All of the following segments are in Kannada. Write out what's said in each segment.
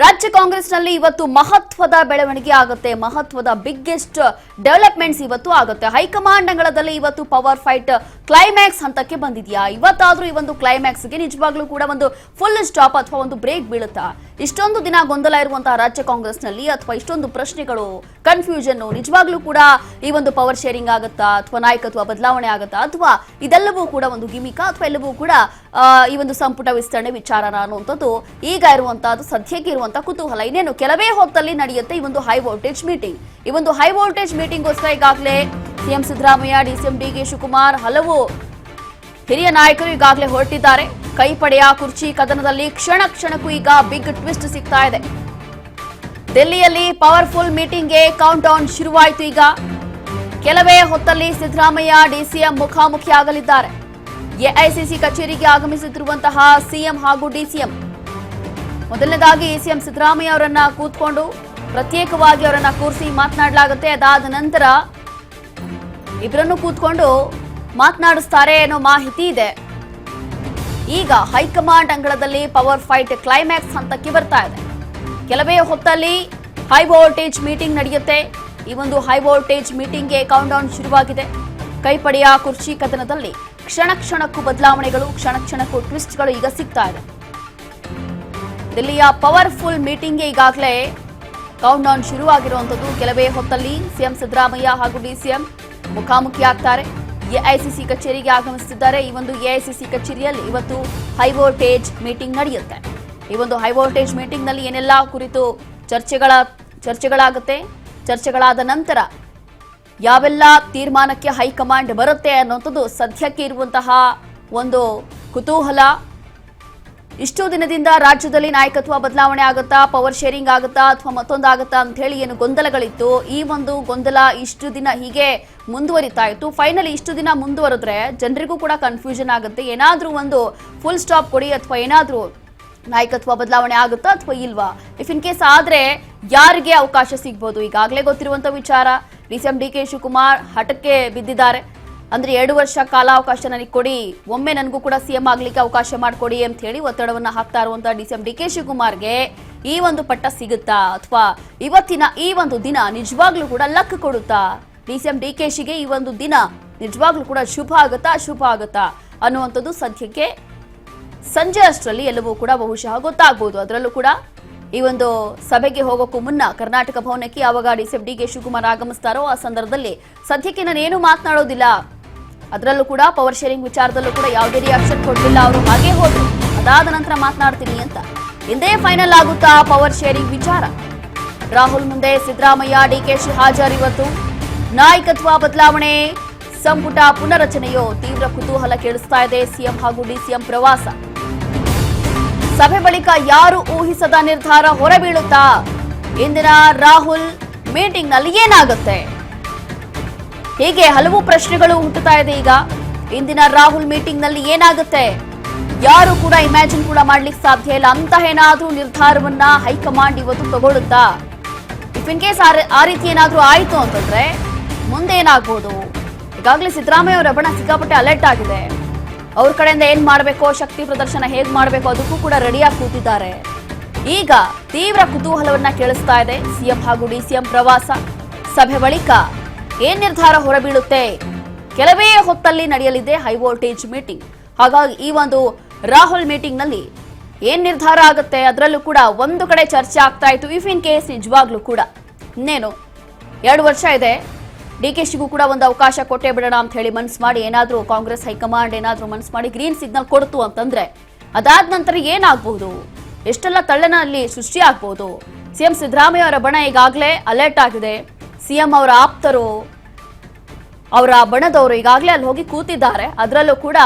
ರಾಜ್ಯ ಕಾಂಗ್ರೆಸ್ನಲ್ಲಿ ಇವತ್ತು ಮಹತ್ವದ ಬೆಳವಣಿಗೆ ಆಗುತ್ತೆ. ಮಹತ್ವದ ಬಿಗ್ಗೆಸ್ಟ್ ಡೆವಲಪ್ಮೆಂಟ್ಸ್ ಇವತ್ತು ಆಗುತ್ತೆ. ಹೈಕಮಾಂಡ್ ಅಂಗಳದಲ್ಲಿ ಇವತ್ತು ಪವರ್ ಫೈಟ್ ಕ್ಲೈಮ್ಯಾಕ್ಸ್ ಹಂತಕ್ಕೆ ಬಂದಿದೆಯಾ? ಇವತ್ತಾದ್ರೂ ಈ ಒಂದು ಕ್ಲೈಮ್ಯಾಕ್ಸ್ಗೆ ನಿಜವಾಗ್ಲೂ ಕೂಡ ಒಂದು ಫುಲ್ ಸ್ಟಾಪ್ ಅಥವಾ ಒಂದು ಬ್ರೇಕ್ ಬೀಳುತ್ತಾ? ಇಷ್ಟೊಂದು ದಿನ ಗೊಂದಲ ಇರುವಂತಹ ರಾಜ್ಯ ಕಾಂಗ್ರೆಸ್ನಲ್ಲಿ ಅಥವಾ ಇಷ್ಟೊಂದು ಪ್ರಶ್ನೆಗಳು, ಕನ್ಫ್ಯೂಷನ್, ನಿಜವಾಗ್ಲೂ ಕೂಡ ಈ ಒಂದು ಪವರ್ ಶೇರಿಂಗ್ ಆಗುತ್ತಾ ಅಥವಾ ನಾಯಕತ್ವ ಬದಲಾವಣೆ ಆಗುತ್ತಾ ಅಥವಾ ಇದೆಲ್ಲವೂ ಕೂಡ ಒಂದು ಗಿಮಿಕಾ ಅಥವಾ ಎಲ್ಲವೂ ಕೂಡ ಈ ಒಂದು ಸಂಪುಟ ವಿಸ್ತರಣೆ ವಿಚಾರನ ಅನ್ನುವಂಥದ್ದು ಈಗ ಇರುವಂತಹದ್ದು, ಸದ್ಯಕ್ಕೆ ಇರುವಂತಹ ಕುತೂಹಲ. ಇನ್ನೇನು ಕೆಲವೇ ಹೊತ್ತಲ್ಲಿ ನಡೆಯುತ್ತೆ ಈ ಒಂದು ಹೈ ವೋಲ್ಟೇಜ್ ಮೀಟಿಂಗ್. ಈ ಒಂದು ಹೈ ವೋಲ್ಟೇಜ್ ಮೀಟಿಂಗ್ಗೋಸ್ಕರ ಈಗಾಗಲೇ ಸಿಎಂ ಸಿದ್ದರಾಮಯ್ಯ, ಡಿಸಿಎಂ ಡಿಕೆ ಶಿವಕುಮಾರ್, ಹಲವು ಹಿರಿಯ ನಾಯಕರು ಈಗಾಗಲೇ ಹೊರಟಿದ್ದಾರೆ. ಕೈಪಡೆಯ ಕುರ್ಚಿ ಕದನದಲ್ಲಿ ಕ್ಷಣ ಕ್ಷಣಕ್ಕೂ ಈಗ ಬಿಗ್ ಟ್ವಿಸ್ಟ್ ಸಿಗ್ತಾ ಇದೆ. ದಿಲ್ಲಿಯಲ್ಲಿ ಪವರ್ಫುಲ್ ಮೀಟಿಂಗ್ಗೆ ಕೌಂಟ್ ಡೌನ್ ಶುರುವಾಯಿತು. ಈಗ ಕೆಲವೇ ಹೊತ್ತಲ್ಲಿ ಸಿದ್ದರಾಮಯ್ಯ, ಡಿಸಿಎಂ ಮುಖಾಮುಖಿ ಆಗಲಿದ್ದಾರೆ. ಎಐಸಿಸಿ ಕಚೇರಿಗೆ ಆಗಮಿಸುತ್ತಿರುವಂತಹ ಸಿಎಂ ಹಾಗೂ ಡಿಸಿಎಂ ಮೊದಲನೇದಾಗಿ ಸಿಎಂ ಸಿದ್ದರಾಮಯ್ಯ ಅವರನ್ನ ಕೂತ್ಕೊಂಡು ಪ್ರತ್ಯೇಕವಾಗಿ ಅವರನ್ನ ಕೂರಿಸಿ ಮಾತನಾಡಲಾಗುತ್ತೆ. ಅದಾದ ನಂತರ ಇಬ್ಬರನ್ನು ಕೂತ್ಕೊಂಡು ಮಾತನಾಡಿಸ್ತಾರೆ ಅನ್ನೋ ಮಾಹಿತಿ ಇದೆ. ಈಗ ಹೈಕಮಾಂಡ್ ಅಂಗಳದಲ್ಲಿ ಪವರ್ ಫೈಟ್ ಕ್ಲೈಮ್ಯಾಕ್ಸ್ ಹಂತಕ್ಕೆ ಬರ್ತಾ ಇದೆ. ಕೆಲವೇ ಹೊತ್ತಲ್ಲಿ ಹೈ ವೋಲ್ಟೇಜ್ ಮೀಟಿಂಗ್ ನಡೆಯುತ್ತೆ. ಈ ಒಂದು ಹೈ ವೋಲ್ಟೇಜ್ ಮೀಟಿಂಗ್ಗೆ ಕೌಂಟ್ ಡೌನ್ ಶುರುವಾಗಿದೆ. ಕೈಪಡೆಯ ಕುರ್ಚಿ ಕದನದಲ್ಲಿ ಕ್ಷಣ ಕ್ಷಣಕ್ಕೂ ಬದಲಾವಣೆಗಳು, ಕ್ಷಣ ಕ್ಷಣಕ್ಕೂ ಟ್ವಿಸ್ಟ್ಗಳು ಈಗ ಸಿಗ್ತಾ ಇದೆ. ದಿಲ್ಲಿಯ ಪವರ್ಫುಲ್ ಮೀಟಿಂಗ್ಗೆ ಈಗಾಗಲೇ ಕೌಂಟ್ ಡೌನ್ ಶುರುವಾಗಿರುವಂಥದ್ದು. ಕೆಲವೇ ಹೊತ್ತಲ್ಲಿ ಸಿಎಂ ಸಿದ್ದರಾಮಯ್ಯ ಹಾಗೂ ಡಿಸಿಎಂ ಮುಖಾಮುಖಿ ಆಗ್ತಾರೆ. ಎಐಸಿಸಿ ಕಚೇರಿಗೆ ಆಗಮಿಸುತ್ತಿದ್ದಾರೆ. ಈ ಒಂದು ಎಐಸಿಸಿ ಕಚೇರಿಯಲ್ಲಿ ಇವತ್ತು ಹೈ ವೋಲ್ಟೇಜ್ ಮೀಟಿಂಗ್ ನಡೆಯುತ್ತೆ. ಈ ಒಂದು ಹೈ ವೋಲ್ಟೇಜ್ ಮೀಟಿಂಗ್ನಲ್ಲಿ ಏನೆಲ್ಲ ಕುರಿತು ಚರ್ಚೆಗಳಾಗುತ್ತೆ, ಚರ್ಚೆಗಳಾದ ನಂತರ ಯಾವೆಲ್ಲ ತೀರ್ಮಾನಕ್ಕೆ ಹೈಕಮಾಂಡ್ ಬರುತ್ತೆ ಅನ್ನುವಂಥದ್ದು ಸದ್ಯಕ್ಕೆ ಇರುವಂತಹ ಒಂದು ಕುತೂಹಲ. ಇಷ್ಟು ದಿನದಿಂದ ರಾಜ್ಯದಲ್ಲಿ ನಾಯಕತ್ವ ಬದಲಾವಣೆ ಆಗುತ್ತಾ, ಪವರ್ ಶೇರಿಂಗ್ ಆಗುತ್ತಾ ಅಥವಾ ಮತ್ತೊಂದಾಗುತ್ತಾ ಅಂತ ಹೇಳಿ ಏನು ಗೊಂದಲಗಳಿತ್ತು, ಈ ಒಂದು ಗೊಂದಲ ಇಷ್ಟು ದಿನ ಹೀಗೆ ಮುಂದುವರಿತಾ ಇತ್ತು. ಫೈನಲಿ ಇಷ್ಟು ದಿನ ಮುಂದುವರೆದ್ರೆ ಜನರಿಗೂ ಕೂಡ ಕನ್ಫ್ಯೂಷನ್ ಆಗುತ್ತೆ. ಏನಾದ್ರೂ ಒಂದು ಫುಲ್ ಸ್ಟಾಪ್ ಕೊಡಿ ಅಥವಾ ಏನಾದ್ರೂ ನಾಯಕತ್ವ ಬದಲಾವಣೆ ಆಗುತ್ತಾ ಅಥವಾ ಇಲ್ವಾ? ಇಫ್ ಇನ್ ಕೇಸ್ ಆದ್ರೆ ಯಾರಿಗೆ ಅವಕಾಶ ಸಿಗ್ಬೋದು? ಈಗಾಗಲೇ ಗೊತ್ತಿರುವಂತ ವಿಚಾರ, ಡಿಸಿಎಂ ಡಿಕೆ ಶಿವಕುಮಾರ್ ಹಠಕ್ಕೆ ಬಿದ್ದಿದ್ದಾರೆ. ಅಂದ್ರೆ 2 ವರ್ಷ ಕಾಲಾವಕಾಶ ನನಗೆ ಕೊಡಿ, ಒಮ್ಮೆ ನನಗೂ ಕೂಡ ಸಿಎಂ ಆಗ್ಲಿಕ್ಕೆ ಅವಕಾಶ ಮಾಡಿಕೊಡಿ ಅಂತ ಹೇಳಿ ಒತ್ತಡವನ್ನ ಹಾಕ್ತಾ ಇರುವಂತಹ ಡಿಸಿಎಂ ಡಿಕೆ ಶಿವಕುಮಾರ್ಗೆ ಈ ಒಂದು ಪಟ್ಟ ಸಿಗುತ್ತಾ ಅಥವಾ ಇವತ್ತಿನ ಈ ಒಂದು ದಿನ ನಿಜವಾಗ್ಲೂ ಕೂಡ ಲಕ್ ಕೊಡುತ್ತಾ? ಡಿಸಿಎಂ ಡಿಕೆಶಿಗೆ ಈ ಒಂದು ದಿನ ನಿಜವಾಗ್ಲೂ ಕೂಡ ಶುಭ ಆಗುತ್ತಾ ಅನ್ನುವಂಥದ್ದು ಸದ್ಯಕ್ಕೆ ಸಂಜೆ ಅಷ್ಟರಲ್ಲಿ ಎಲ್ಲವೂ ಕೂಡ ಬಹುಶಃ ಗೊತ್ತಾಗಬಹುದು. ಅದರಲ್ಲೂ ಕೂಡ ಈ ಒಂದು ಸಭೆಗೆ ಹೋಗೋಕ್ಕೂ ಮುನ್ನ ಕರ್ನಾಟಕ ಭವನಕ್ಕೆ ಯಾವಾಗ ಡಿಸಿಎಂ ಡಿಕೆ ಶಿವಕುಮಾರ್ ಆಗಮಿಸ್ತಾರೋ ಆ ಸಂದರ್ಭದಲ್ಲಿ ಸದ್ಯಕ್ಕೆ ನಾನೇನು ಮಾತನಾಡೋದಿಲ್ಲ, ಅದರಲ್ಲೂ ಕೂಡ ಪವರ್ ಶೇರಿಂಗ್ ವಿಚಾರದಲ್ಲೂ ಕೂಡ ಯಾವುದೇ ರಿಯಾಕ್ಷನ್ ಕೊಡಲಿಲ್ಲ, ಅವರು ಹಾಗೆ ಹೋದ್ರು, ಅದಾದ ನಂತರ ಮಾತನಾಡ್ತೀನಿ ಅಂತ. ಇಂದೇ ಫೈನಲ್ ಆಗುತ್ತಾ ಪವರ್ ಶೇರಿಂಗ್ ವಿಚಾರ? ರಾಹುಲ್ ಮುಂದೆ ಸಿದ್ದರಾಮಯ್ಯ, ಡಿಕೆಶಿ ಹಾಜರು. ಇವತ್ತು ನಾಯಕತ್ವ ಬದಲಾವಣೆ, ಸಂಪುಟ ಪುನರಚನೆಯೋ? ತೀವ್ರ ಕುತೂಹಲ ಕೇಳಿಸ್ತಾ ಇದೆ. ಸಿಎಂ ಹಾಗೂ ಡಿಸಿಎಂ ಪ್ರವಾಸ, ಸಭೆ ಬಳಿಕ ಯಾರು ಊಹಿಸದ ನಿರ್ಧಾರ ಹೊರಬೀಳುತ್ತಾ? ಇಂದಿನ ರಾಹುಲ್ ಮೀಟಿಂಗ್ ನಲ್ಲಿ ಏನಾಗುತ್ತೆ? ಹೀಗೆ ಹಲವು ಪ್ರಶ್ನೆಗಳು ಹುಟ್ಟುತ್ತಾ ಇದೆ. ಈಗ ಇಂದಿನ ರಾಹುಲ್ ಮೀಟಿಂಗ್ ನಲ್ಲಿ ಏನಾಗುತ್ತೆ? ಯಾರು ಕೂಡ ಇಮ್ಯಾಜಿನ್ ಕೂಡ ಮಾಡ್ಲಿಕ್ಕೆ ಸಾಧ್ಯ ಇಲ್ಲ. ಅಂತಹ ಏನಾದ್ರೂ ನಿರ್ಧಾರವನ್ನ ಹೈಕಮಾಂಡ್ ಇವತ್ತು ತಗೊಳ್ಳುತ್ತಾ? ಇಫ್ ಇನ್ ಕೇಸ್ ಆ ರೀತಿ ಏನಾದ್ರೂ ಆಯ್ತು ಅಂತಂದ್ರೆ ಮುಂದೆ ಏನಾಗ್ಬೋದು? ಈಗಾಗಲೇ ಸಿದ್ದರಾಮಯ್ಯ ಅವರ ಬಣ ಸಿಕ್ಕಾಪಟ್ಟೆ ಅಲರ್ಟ್ ಆಗಿದೆ. ಅವ್ರ ಕಡೆಯಿಂದ ಏನ್ ಮಾಡಬೇಕು, ಶಕ್ತಿ ಪ್ರದರ್ಶನ ಹೇಗ್ ಮಾಡಬೇಕು ಅದಕ್ಕೂ ಕೂಡ ರೆಡಿಯಾಗಿ ಕೂತಿದ್ದಾರೆ. ಈಗ ತೀವ್ರ ಕುತೂಹಲವನ್ನ ಕೇಳಿಸ್ತಾ ಇದೆ. ಸಿಎಂ ಹಾಗೂ ಡಿಸಿಎಂ ಪ್ರವಾಸ, ಸಭೆ ಬಳಿಕ ಏನ್ ನಿರ್ಧಾರ ಹೊರಬೀಳುತ್ತೆ? ಕೆಲವೇ ಹೊತ್ತಲ್ಲಿ ನಡೆಯಲಿದೆ ಹೈ ವೋಲ್ಟೇಜ್ ಮೀಟಿಂಗ್. ಹಾಗಾಗಿ ಈ ಒಂದು ರಾಹುಲ್ ಮೀಟಿಂಗ್ ನಲ್ಲಿ ಏನ್ ನಿರ್ಧಾರ ಆಗುತ್ತೆ? ಅದರಲ್ಲೂ ಕೂಡ ಒಂದು ಕಡೆ ಚರ್ಚೆ ಆಗ್ತಾ ಇತ್ತು, ಇಫ್ ಇನ್ ಕೇಸ್ ನಿಜವಾಗ್ಲೂ ಕೂಡ ಇನ್ನೇನು 2 ವರ್ಷ ಇದೆ, ಡಿಕೆಶಿಗೂ ಕೂಡ ಒಂದು ಅವಕಾಶ ಕೊಟ್ಟೇ ಬಿಡೋಣ ಅಂತ ಹೇಳಿ ಮನಸ್ಸು ಮಾಡಿ ಏನಾದ್ರೂ ಕಾಂಗ್ರೆಸ್ ಹೈಕಮಾಂಡ್ ಏನಾದ್ರೂ ಮನಸ್ಸು ಮಾಡಿ ಗ್ರೀನ್ ಸಿಗ್ನಲ್ ಕೊಡ್ತು ಅಂತಂದ್ರೆ ಅದಾದ ನಂತರ ಏನಾಗಬಹುದು? ಎಷ್ಟೆಲ್ಲ ತಳ್ಳನ ಅಲ್ಲಿ ಸೃಷ್ಟಿ ಆಗ್ಬಹುದು? ಸಿಎಂ ಸಿದ್ದರಾಮಯ್ಯ ಅವರ ಬಣ ಈಗಾಗಲೇ ಅಲರ್ಟ್ ಆಗಿದೆ. ಸಿಎಂ ಅವರ ಆಪ್ತರು, ಅವರ ಬಣದವರು ಈಗಾಗಲೇ ಅಲ್ಲಿ ಹೋಗಿ ಕೂತಿದ್ದಾರೆ. ಅದರಲ್ಲೂ ಕೂಡ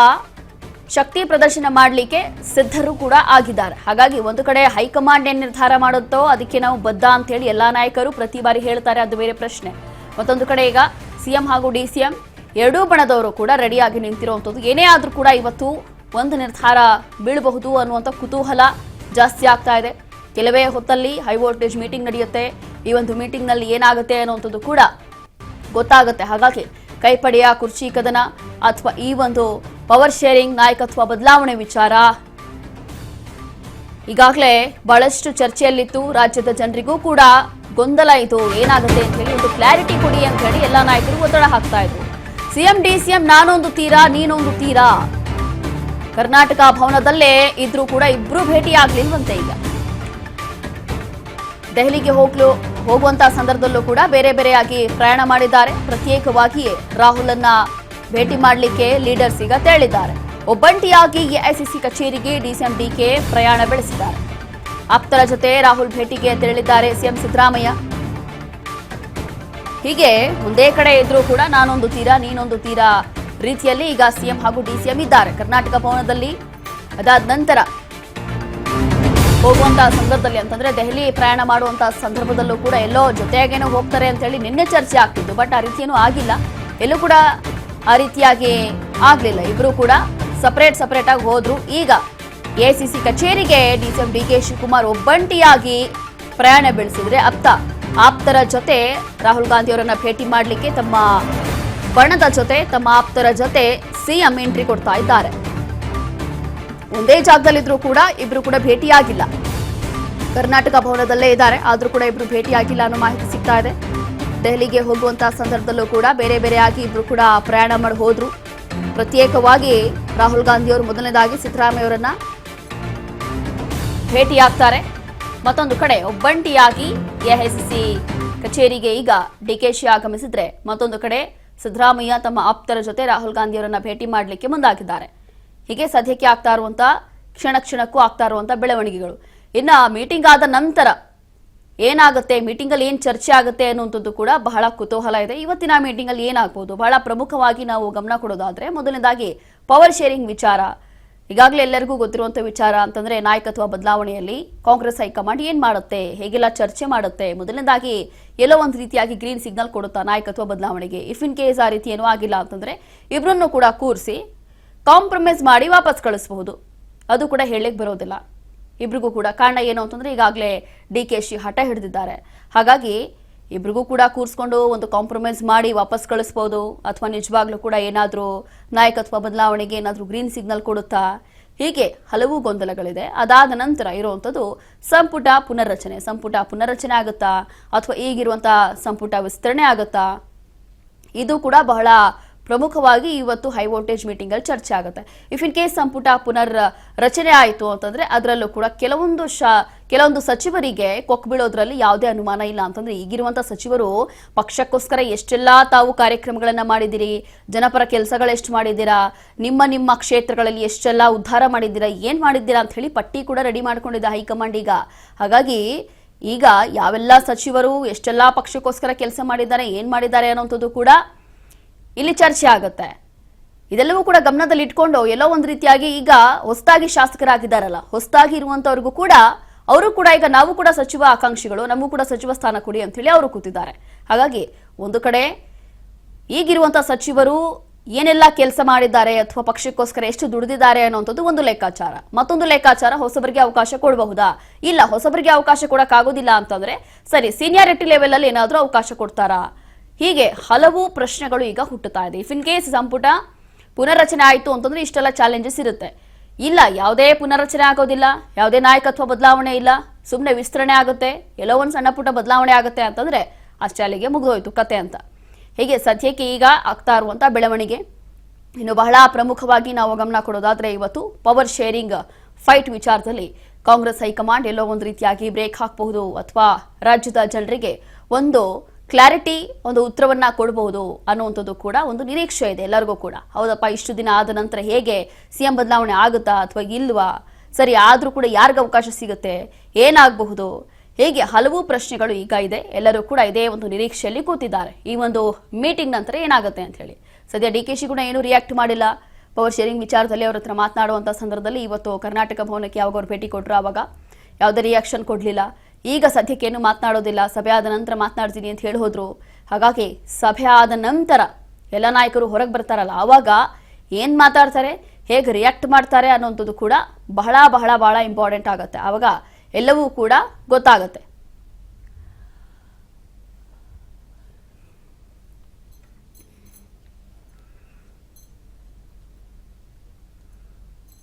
ಶಕ್ತಿ ಪ್ರದರ್ಶನ ಮಾಡಲಿಕ್ಕೆ ಸಿದ್ಧರು ಕೂಡ ಆಗಿದ್ದಾರೆ. ಹಾಗಾಗಿ ಒಂದು ಕಡೆ ಹೈಕಮಾಂಡ್ ಏನ್ ನಿರ್ಧಾರ ಮಾಡುತ್ತೋ ಅದಕ್ಕೆ ನಾವು ಬದ್ಧ ಅಂತ ಹೇಳಿ ಎಲ್ಲಾ ನಾಯಕರು ಪ್ರತಿ ಬಾರಿ ಹೇಳ್ತಾರೆ, ಅದು ಬೇರೆ ಪ್ರಶ್ನೆ. ಮತ್ತೊಂದು ಕಡೆ ಈಗ ಸಿಎಂ ಹಾಗೂ ಡಿಸಿಎಂ ಎರಡೂ ಬಣದವರು ಕೂಡ ರೆಡಿಯಾಗಿ ನಿಂತಿರುವಂಥದ್ದು. ಏನೇ ಆದ್ರೂ ಕೂಡ ಇವತ್ತು ಒಂದು ನಿರ್ಧಾರ ಬೀಳಬಹುದು ಅನ್ನುವಂಥ ಕುತೂಹಲ ಜಾಸ್ತಿ ಆಗ್ತಾ ಇದೆ. ಕೆಲವೇ ಹೊತ್ತಲ್ಲಿ ಹೈ ವೋಲ್ಟೇಜ್ ಮೀಟಿಂಗ್ ನಡೆಯುತ್ತೆ. ಈ ಒಂದು ಮೀಟಿಂಗ್ ನಲ್ಲಿ ಏನಾಗುತ್ತೆ ಅನ್ನುವಂಥದ್ದು ಕೂಡ ಗೊತ್ತಾಗುತ್ತೆ. ಹಾಗಾಗಿ ಕೈಪಡೆಯ ಕುರ್ಚಿ ಕದನ ಅಥವಾ ಈ ಒಂದು ಪವರ್ ಶೇರಿಂಗ್, ನಾಯಕತ್ವ ಬದಲಾವಣೆ ವಿಚಾರ ಈಗಾಗಲೇ ಬಹಳಷ್ಟು ಚರ್ಚೆಯಲ್ಲಿತ್ತು. ರಾಜ್ಯದ ಜನರಿಗೂ ಕೂಡ ಗೊಂದಲ ಇದು, ಏನಾಗುತ್ತೆ ಅಂತ ಹೇಳಿ ಒಂದು ಕ್ಲಾರಿಟಿ ಕೊಡಿ ಅಂತ ಹೇಳಿ ಎಲ್ಲ ನಾಯಕರು ಒತ್ತಡ ಹಾಕ್ತಾ ಇದ್ರು. ಸಿಎಂ ಡಿಸಿಎಂ ನಾನೊಂದು ತೀರಾ ನೀನೊಂದು ತೀರಾ, ಕರ್ನಾಟಕ ಭವನದಲ್ಲೇ ಇದ್ರೂ ಕೂಡ ಇಬ್ರು ಭೇಟಿ ಆಗ್ಲಿಲ್ವಂತೆ. ಈಗ ದೆಹಲಿಗೆ ಹೋಗುವಂತಹ ಸಂದರ್ಭದಲ್ಲೂ ಕೂಡ ಬೇರೆ ಬೇರೆಯಾಗಿ ಪ್ರಯಾಣ ಮಾಡಿದ್ದಾರೆ. ಪ್ರತ್ಯೇಕವಾಗಿಯೇ ರಾಹುಲ್ ಅನ್ನ ಭೇಟಿ ಮಾಡಲಿಕ್ಕೆ ಲೀಡರ್ಸ್ ಈಗ ತೆರಳಿದ್ದಾರೆ. ಒಬ್ಬಂಟಿಯಾಗಿ ಎಐಸಿಸಿ ಕಚೇರಿಗೆ ಡಿಸಿಎಂ ಡಿಕೆ ಪ್ರಯಾಣ ಬೆಳೆಸಿದ್ದಾರೆ. ಆಪ್ತರ ಜೊತೆ ರಾಹುಲ್ ಭೇಟಿಗೆ ತೆರಳಿದ್ದಾರೆ ಸಿಎಂ ಸಿದ್ದರಾಮಯ್ಯ. ಹೀಗೆ ಒಂದೇ ಕಡೆ ಇದ್ರೂ ಕೂಡ ನಾನೊಂದು ತೀರಾ ನೀನೊಂದು ತೀರಾ ರೀತಿಯಲ್ಲಿ ಈಗ ಸಿಎಂ ಹಾಗೂ ಡಿಸಿಎಂ ಇದ್ದಾರೆ ಕರ್ನಾಟಕ ಭವನದಲ್ಲಿ. ಅದಾದ ನಂತರ ಹೋಗುವಂತಹ ಸಂದರ್ಭದಲ್ಲಿ ಅಂತಂದ್ರೆ ದೆಹಲಿ ಪ್ರಯಾಣ ಮಾಡುವಂತಹ ಸಂದರ್ಭದಲ್ಲೂ ಕೂಡ ಎಲ್ಲೋ ಜೊತೆಯಾಗೇನೋ ಹೋಗ್ತಾರೆ ಅಂತ ಹೇಳಿ ನಿನ್ನೆ ಚರ್ಚೆ ಆಗ್ತಿತ್ತು. ಬಟ್ ಆ ರೀತಿಯೇನೂ ಆಗಿಲ್ಲ, ಎಲ್ಲೂ ಕೂಡ ಆ ರೀತಿಯಾಗಿ ಆಗ್ಲಿಲ್ಲ. ಇಬ್ರು ಕೂಡ ಸಪರೇಟ್ ಆಗಿ ಹೋದ್ರು. ಈಗ ಎಐಸಿಸಿ ಕಚೇರಿಗೆ ಡಿಸಿಎಂ ಡಿಕೆ ಶಿವಕುಮಾರ್ ಒಬ್ಬಂಟಿಯಾಗಿ ಪ್ರಯಾಣ ಬೆಳೆಸಿದ್ರೆ ಆಪ್ತರ ಜೊತೆ ರಾಹುಲ್ ಗಾಂಧಿ ಅವರನ್ನ ಭೇಟಿ ಮಾಡಲಿಕ್ಕೆ ತಮ್ಮ ಬಣದ ಜೊತೆ ತಮ್ಮ ಆಪ್ತರ ಜೊತೆ ಸಿಎಂ ಎಂಟ್ರಿ ಕೊಡ್ತಾ ಇದ್ದಾರೆ. ಒಂದೇ ಜಾಗದಲ್ಲಿದ್ರು ಕೂಡ ಇಬ್ರು ಕೂಡ ಭೇಟಿಯಾಗಿಲ್ಲ. ಕರ್ನಾಟಕ ಭವನದಲ್ಲೇ ಇದ್ದಾರೆ, ಆದ್ರೂ ಕೂಡ ಇಬ್ರು ಭೇಟಿಯಾಗಿಲ್ಲ ಅನ್ನೋ ಮಾಹಿತಿ ಸಿಗ್ತಾ ಇದೆ. ದೆಹಲಿಗೆ ಹೋಗುವಂತಹ ಸಂದರ್ಭದಲ್ಲೂ ಕೂಡ ಬೇರೆ ಬೇರೆಯಾಗಿ ಇಬ್ರು ಕೂಡ ಪ್ರಯಾಣ ಮಾಡಿ ಹೋದ್ರು. ಪ್ರತ್ಯೇಕವಾಗಿ ರಾಹುಲ್ ಗಾಂಧಿ ಅವರು ಮೊದಲನೇದಾಗಿ ಸಿದ್ದರಾಮಯ್ಯ ಅವರನ್ನ ಭೇಟಿಯಾಗ್ತಾರೆ. ಮತ್ತೊಂದು ಕಡೆ ಒಬ್ಬಂಟಿಯಾಗಿ ಎಐಸಿಸಿ ಕಚೇರಿಗೆ ಈಗ ಡಿಕೆಶಿ ಆಗಮಿಸಿದ್ರೆ, ಮತ್ತೊಂದು ಕಡೆ ಸಿದ್ದರಾಮಯ್ಯ ತಮ್ಮ ಆಪ್ತರ ಜೊತೆ ರಾಹುಲ್ ಗಾಂಧಿ ಅವರನ್ನ ಭೇಟಿ ಮಾಡಲಿಕ್ಕೆ ಮುಂದಾಗಿದ್ದಾರೆ. ಹೀಗೆ ಸದ್ಯಕ್ಕೆ ಆಗ್ತಾ ಇರುವಂತ ಕ್ಷಣಕ್ಕೂ ಆಗ್ತಾ ಇರುವಂತ ಬೆಳವಣಿಗೆಗಳು. ಇನ್ನ ಮೀಟಿಂಗ್ ಆದ ನಂತರ ಏನಾಗುತ್ತೆ, ಮೀಟಿಂಗ್ ಅಲ್ಲಿ ಏನ್ ಚರ್ಚೆ ಆಗುತ್ತೆ ಅನ್ನುವಂಥದ್ದು ಕೂಡ ಬಹಳ ಕುತೂಹಲ ಇದೆ. ಇವತ್ತಿನ ಮೀಟಿಂಗ್ ಅಲ್ಲಿ ಏನಾಗಬಹುದು, ಬಹಳ ಪ್ರಮುಖವಾಗಿ ನಾವು ಗಮನ ಕೊಡೋದಾದ್ರೆ ಮೊದಲನೇದಾಗಿ ಪವರ್ ಶೇರಿಂಗ್ ವಿಚಾರ. ಈಗಾಗಲೇ ಎಲ್ಲರಿಗೂ ಗೊತ್ತಿರುವಂತ ವಿಚಾರ ಅಂತಂದ್ರೆ ನಾಯಕತ್ವ ಬದಲಾವಣೆಯಲ್ಲಿ ಕಾಂಗ್ರೆಸ್ ಹೈಕಮಾಂಡ್ ಏನ್ ಮಾಡುತ್ತೆ, ಹೇಗೆಲ್ಲ ಚರ್ಚೆ ಮಾಡುತ್ತೆ. ಮೊದಲನೇದಾಗಿ ಎಲ್ಲೋ ಒಂದು ರೀತಿಯಾಗಿ ಗ್ರೀನ್ ಸಿಗ್ನಲ್ ಕೊಡುತ್ತಾ ನಾಯಕತ್ವ ಬದಲಾವಣೆಗೆ. ಇಫ್ ಇನ್ ಕೇಸ್ ಆ ರೀತಿ ಏನೂ ಆಗಿಲ್ಲ ಅಂತಂದ್ರೆ ಇಬ್ರನ್ನು ಕೂಡ ಕೂರಿಸಿ ಕಾಂಪ್ರಮೈಸ್ ಮಾಡಿ ವಾಪಸ್ ಕಳಿಸಬಹುದು. ಅದು ಕೂಡ ಹೇಳಲಿಕ್ಕೆ ಬರೋದಿಲ್ಲ ಇಬ್ರಿಗೂ ಕೂಡ. ಕಾರಣ ಏನು ಅಂತಂದ್ರೆ ಈಗಾಗಲೇ ಡಿಕೆಶಿ ಹಠ ಹಿಡಿದಿದ್ದಾರೆ. ಹಾಗಾಗಿ ಇಬ್ರಿಗೂ ಕೂಡ ಕೂರಿಸ್ಕೊಂಡು ಒಂದು ಕಾಂಪ್ರಮೈಸ್ ಮಾಡಿ ವಾಪಸ್ ಕಳಿಸಬಹುದು, ಅಥವಾ ನಿಜವಾಗ್ಲೂ ಕೂಡ ಏನಾದರೂ ನಾಯಕತ್ವ ಬದಲಾವಣೆಗೆ ಏನಾದರೂ ಗ್ರೀನ್ ಸಿಗ್ನಲ್ ಕೊಡುತ್ತಾ, ಹೀಗೆ ಹಲವು ಗೊಂದಲಗಳಿದೆ. ಅದಾದ ನಂತರ ಇರುವಂಥದ್ದು ಸಂಪುಟ ಪುನರ್ರಚನೆ ಆಗುತ್ತಾ, ಅಥವಾ ಈಗಿರುವಂತಹ ಸಂಪುಟ ವಿಸ್ತರಣೆ ಆಗುತ್ತಾ, ಇದು ಕೂಡ ಬಹಳ ಪ್ರಮುಖವಾಗಿ ಇವತ್ತು ಹೈ ವೋಲ್ಟೇಜ್ ಮೀಟಿಂಗ್ ಅಲ್ಲಿ ಚರ್ಚೆ ಆಗುತ್ತೆ. ಇಫ್ ಇನ್ ಕೇಸ್ ಸಂಪುಟ ಪುನರ್ ರಚನೆ ಆಯಿತು ಅಂತಂದ್ರೆ ಅದರಲ್ಲೂ ಕೂಡ ಕೆಲವೊಂದು ಸಚಿವರಿಗೆ ಕೊಕ್ ಬೀಳೋದ್ರಲ್ಲಿ ಯಾವುದೇ ಅನುಮಾನ ಇಲ್ಲ. ಅಂತಂದ್ರೆ ಈಗಿರುವಂತಹ ಸಚಿವರು ಪಕ್ಷಕ್ಕೋಸ್ಕರ ಎಷ್ಟೆಲ್ಲಾ ತಾವು ಕಾರ್ಯಕ್ರಮಗಳನ್ನ ಮಾಡಿದಿರಿ, ಜನಪರ ಕೆಲಸಗಳೆಷ್ಟು ಮಾಡಿದ್ದೀರಾ, ನಿಮ್ಮ ಕ್ಷೇತ್ರಗಳಲ್ಲಿ ಎಷ್ಟೆಲ್ಲಾ ಉದ್ಧಾರ ಮಾಡಿದ್ದೀರಾ, ಏನ್ ಮಾಡಿದ್ದೀರಾ ಅಂತ ಹೇಳಿ ಪಟ್ಟಿ ಕೂಡ ರೆಡಿ ಮಾಡ್ಕೊಂಡಿದೆ ಹೈಕಮಾಂಡ್ ಈಗ. ಹಾಗಾಗಿ ಈಗ ಯಾವೆಲ್ಲ ಸಚಿವರು ಎಷ್ಟೆಲ್ಲಾ ಪಕ್ಷಕ್ಕೋಸ್ಕರ ಕೆಲಸ ಮಾಡಿದ್ದಾರೆ, ಏನ್ ಮಾಡಿದ್ದಾರೆ ಅನ್ನೋಂಥದ್ದು ಕೂಡ ಇಲ್ಲಿ ಚರ್ಚೆ ಆಗುತ್ತೆ. ಇದೆಲ್ಲವೂ ಕೂಡ ಗಮನದಲ್ಲಿ ಇಟ್ಕೊಂಡು ಎಲ್ಲೋ ಒಂದು ರೀತಿಯಾಗಿ ಈಗ ಹೊಸದಾಗಿ ಶಾಸಕರಾಗಿದ್ದಾರಲ್ಲ, ಹೊಸದಾಗಿ ಇರುವಂತವ್ರಿಗೂ ಕೂಡ ಅವರು ಕೂಡ ಈಗ ನಾವು ಕೂಡ ಸಚಿವ ಆಕಾಂಕ್ಷಿಗಳು, ನಮಗೂ ಕೂಡ ಸಚಿವ ಸ್ಥಾನ ಕೊಡಿ ಅಂತ ಹೇಳಿ ಅವರು ಕೂತಿದ್ದಾರೆ. ಹಾಗಾಗಿ ಒಂದು ಕಡೆ ಈಗಿರುವಂತಹ ಸಚಿವರು ಏನೆಲ್ಲ ಕೆಲಸ ಮಾಡಿದ್ದಾರೆ ಅಥವಾ ಪಕ್ಷಕ್ಕೋಸ್ಕರ ಎಷ್ಟು ದುಡಿದಿದ್ದಾರೆ ಅನ್ನೋಂಥದ್ದು ಒಂದು ಲೆಕ್ಕಾಚಾರ. ಮತ್ತೊಂದು ಲೆಕ್ಕಾಚಾರ ಹೊಸಬರಿಗೆ ಅವಕಾಶ ಕೊಡಬಹುದಾ, ಇಲ್ಲ ಹೊಸಬರಿಗೆ ಅವಕಾಶ ಕೊಡಕ್ಕಾಗೋದಿಲ್ಲ ಅಂತಂದ್ರೆ ಸರಿ ಸೀನಿಯಾರಿಟಿ ಲೆವೆಲ್ ಅಲ್ಲಿ ಏನಾದ್ರೂ ಅವಕಾಶ ಕೊಡ್ತಾರಾ, ಹೀಗೆ ಹಲವು ಪ್ರಶ್ನೆಗಳು ಈಗ ಹುಟ್ಟುತ್ತಾ ಇದೆ. ಇಫ್ ಇನ್ ಕೇಸ್ ಸಂಪುಟ ಪುನರ್ರಚನೆ ಆಯಿತು ಅಂತಂದ್ರೆ ಇಷ್ಟೆಲ್ಲ ಚಾಲೆಂಜಸ್ ಇರುತ್ತೆ. ಇಲ್ಲ, ಯಾವುದೇ ಪುನರ್ರಚನೆ ಆಗೋದಿಲ್ಲ, ಯಾವುದೇ ನಾಯಕತ್ವ ಬದಲಾವಣೆ ಇಲ್ಲ, ಸುಮ್ಮನೆ ವಿಸ್ತರಣೆ ಆಗುತ್ತೆ, ಎಲ್ಲೋ ಒಂದು ಸಣ್ಣ ಪುಟ್ಟ ಬದಲಾವಣೆ ಆಗುತ್ತೆ ಅಂತಂದ್ರೆ ಅಷ್ಟೇ ಮುಗಿದೋಯ್ತು ಕತೆ ಅಂತ. ಹೀಗೆ ಸದ್ಯಕ್ಕೆ ಈಗ ಆಗ್ತಾ ಇರುವಂತಹ ಬೆಳವಣಿಗೆ. ಇನ್ನು ಬಹಳ ಪ್ರಮುಖವಾಗಿ ನಾವು ಗಮನ ಕೊಡೋದಾದ್ರೆ ಇವತ್ತು ಪವರ್ ಶೇರಿಂಗ್ ಫೈಟ್ ವಿಚಾರದಲ್ಲಿ ಕಾಂಗ್ರೆಸ್ ಹೈಕಮಾಂಡ್ ಎಲ್ಲೋ ಒಂದು ರೀತಿಯಾಗಿ ಬ್ರೇಕ್ ಹಾಕಬಹುದು, ಅಥವಾ ರಾಜ್ಯದ ಜನರಿಗೆ ಒಂದು ಕ್ಲಾರಿಟಿ, ಒಂದು ಉತ್ತರವನ್ನ ಕೊಡಬಹುದು ಅನ್ನುವಂಥದ್ದು ಕೂಡ ಒಂದು ನಿರೀಕ್ಷೆ ಇದೆ ಎಲ್ಲರಿಗೂ ಕೂಡ. ಹೌದಪ್ಪ, ಇಷ್ಟು ದಿನ ಆದ ನಂತರ ಹೇಗೆ ಸಿಎಂ ಬದಲಾವಣೆ ಆಗುತ್ತಾ ಅಥವಾ ಇಲ್ವಾ, ಸರಿ ಆದ್ರೂ ಕೂಡ ಯಾರಿಗ ಅವಕಾಶ ಸಿಗುತ್ತೆ, ಏನಾಗಬಹುದು, ಹೇಗೆ ಹಲವು ಪ್ರಶ್ನೆಗಳು ಈಗ ಇದೆ. ಎಲ್ಲರೂ ಕೂಡ ಇದೇ ಒಂದು ನಿರೀಕ್ಷೆಯಲ್ಲಿ ಕೂತಿದ್ದಾರೆ ಈ ಒಂದು ಮೀಟಿಂಗ್ ನಂತರ ಏನಾಗುತ್ತೆ ಅಂತ ಹೇಳಿ. ಸದ್ಯ ಡಿಕೆಶಿ ಕೂಡ ಏನು ರಿಯಾಕ್ಟ್ ಮಾಡಿಲ್ಲ ಪವರ್ ಶೇರಿಂಗ್ ವಿಚಾರದಲ್ಲಿ. ಅವ್ರ ಹತ್ರ ಮಾತನಾಡುವಂತ ಸಂದರ್ಭದಲ್ಲಿ ಇವತ್ತು ಕರ್ನಾಟಕ ಭವನಕ್ಕೆ ಯಾವಾಗ ಅವ್ರು ಭೇಟಿ ಕೊಟ್ಟರು ಆವಾಗ ಯಾವುದೇ ರಿಯಾಕ್ಷನ್ ಕೊಡ್ಲಿಲ್ಲ. ಈಗ ಸದ್ಯಕ್ಕೆ ಏನು ಮಾತನಾಡೋದಿಲ್ಲ, ಸಭೆ ಆದ ನಂತರ ಮಾತನಾಡ್ತೀನಿ ಅಂತ ಹೇಳಿ ಹೋದ್ರು. ಹಾಗಾಗಿ ಸಭೆ ಆದ ನಂತರ ಎಲ್ಲ ನಾಯಕರು ಹೊರಗೆ ಬರ್ತಾರಲ್ಲ, ಆವಾಗ ಏನ್ ಮಾತಾಡ್ತಾರೆ, ಹೇಗೆ ರಿಯಾಕ್ಟ್ ಮಾಡ್ತಾರೆ ಅನ್ನೋಂಥದ್ದು ಕೂಡ ಬಹಳ ಬಹಳ ಬಹಳ ಇಂಪಾರ್ಟೆಂಟ್ ಆಗುತ್ತೆ. ಆವಾಗ ಎಲ್ಲವೂ ಕೂಡ ಗೊತ್ತಾಗುತ್ತೆ.